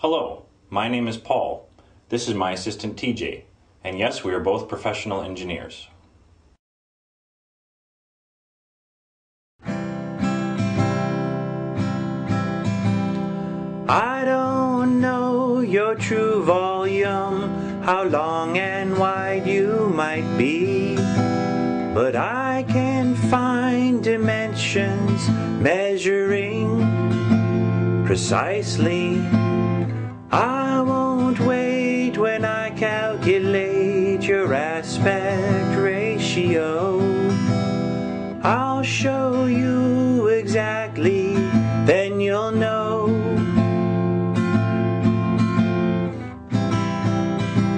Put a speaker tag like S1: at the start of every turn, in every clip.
S1: Hello, my name is Paul. This is my assistant TJ, and yes, we are both professional engineers. I don't know your true volume, how long and wide you might be, but I can find dimensions measuring precisely. I won't wait when I calculate your aspect ratio. I'll show you exactly, then you'll know.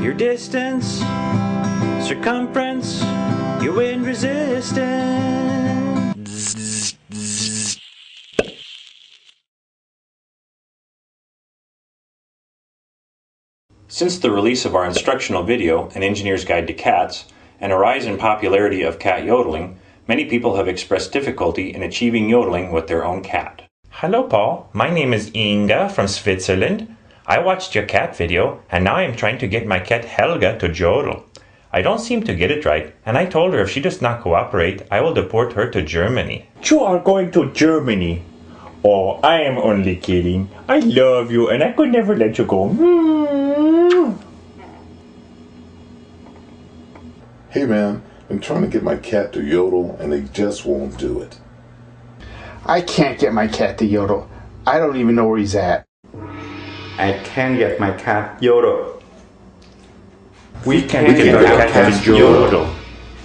S1: Your distance, circumference, your wind resistance. Since the release of our instructional video, An Engineer's Guide to Cats, and a rise in popularity of cat yodeling, many people have expressed difficulty in achieving yodeling with their own cat. Hello Paul, my name is Inga from Switzerland. I watched your cat video, and now I am trying to get my cat Helga to yodel. I don't seem to get it right, and I told her if she does not cooperate, I will deport her to Germany.
S2: You are going to Germany? Oh, I am only kidding. I love you, and I could never let you go.
S3: Hey man, I'm trying to get my cat to yodel and they just won't do it.
S4: I can't get my cat to yodel. I don't even know where he's at.
S5: I can get my cat yodel.
S2: We can get our cat to yodel.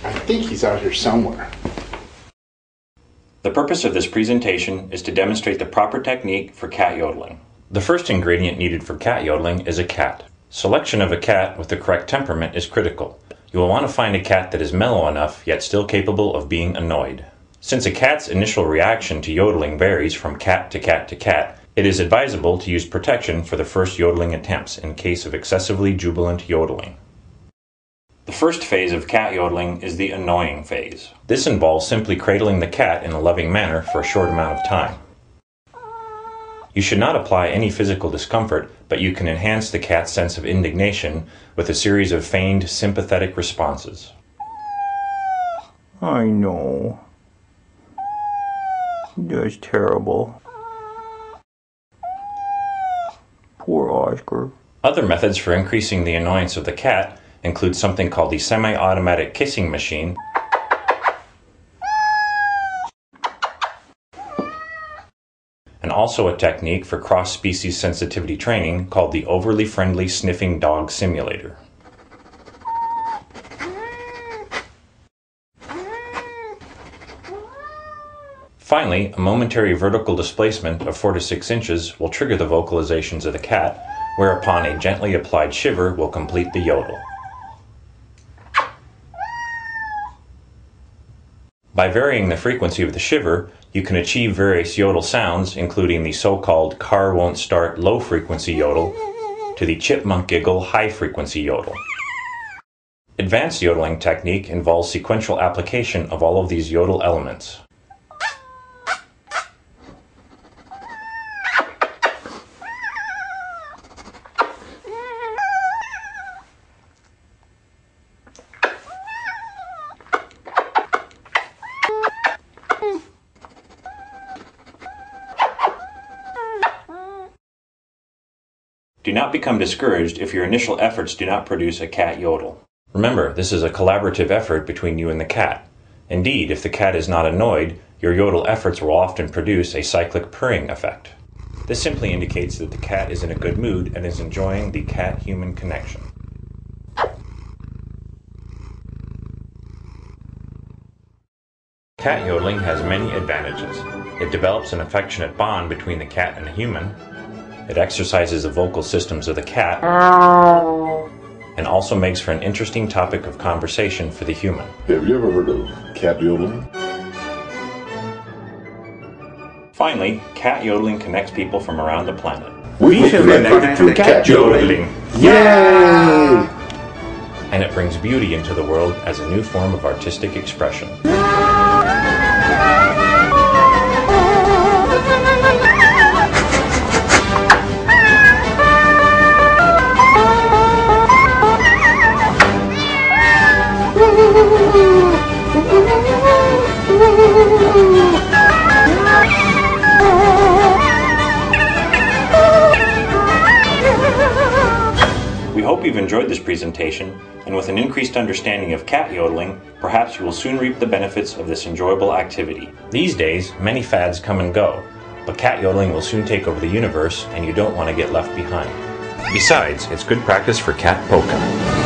S4: I think he's out here somewhere.
S1: The purpose of this presentation is to demonstrate the proper technique for cat yodeling. The first ingredient needed for cat yodeling is a cat. Selection of a cat with the correct temperament is critical. You will want to find a cat that is mellow enough, yet still capable of being annoyed. Since a cat's initial reaction to yodeling varies from cat to cat to cat, it is advisable to use protection for the first yodeling attempts in case of excessively jubilant yodeling. The first phase of cat yodeling is the annoying phase. This involves simply cradling the cat in a loving manner for a short amount of time. You should not apply any physical discomfort, but you can enhance the cat's sense of indignation with a series of feigned sympathetic responses.
S2: I know. That's terrible. Poor Oscar.
S1: Other methods for increasing the annoyance of the cat include something called the semi-automatic kissing machine, and also a technique for cross-species sensitivity training called the overly friendly sniffing dog simulator. Finally, a momentary vertical displacement of 4 to 6 inches will trigger the vocalizations of the cat, whereupon a gently applied shiver will complete the yodel. By varying the frequency of the shiver, you can achieve various yodel sounds, including the so-called car won't start low-frequency yodel to the chipmunk giggle high-frequency yodel. Advanced yodeling technique involves sequential application of all of these yodel elements. Do not become discouraged if your initial efforts do not produce a cat yodel. Remember, this is a collaborative effort between you and the cat. Indeed, if the cat is not annoyed, your yodel efforts will often produce a cyclic purring effect. This simply indicates that the cat is in a good mood and is enjoying the cat-human connection. Cat yodeling has many advantages. It develops an affectionate bond between the cat and the human. It exercises the vocal systems of the cat, and also makes for an interesting topic of conversation for the human.
S3: Have you ever heard of cat yodeling?
S1: Finally, cat yodeling connects people from around the planet.
S2: We feel connected to cat yodeling.
S3: Yay!
S1: And it brings beauty into the world as a new form of artistic expression. hope you've enjoyed this presentation, and with an increased understanding of cat yodeling, perhaps you will soon reap the benefits of this enjoyable activity. These days, many fads come and go, but cat yodeling will soon take over the universe, and you don't want to get left behind. Besides, it's good practice for cat polka.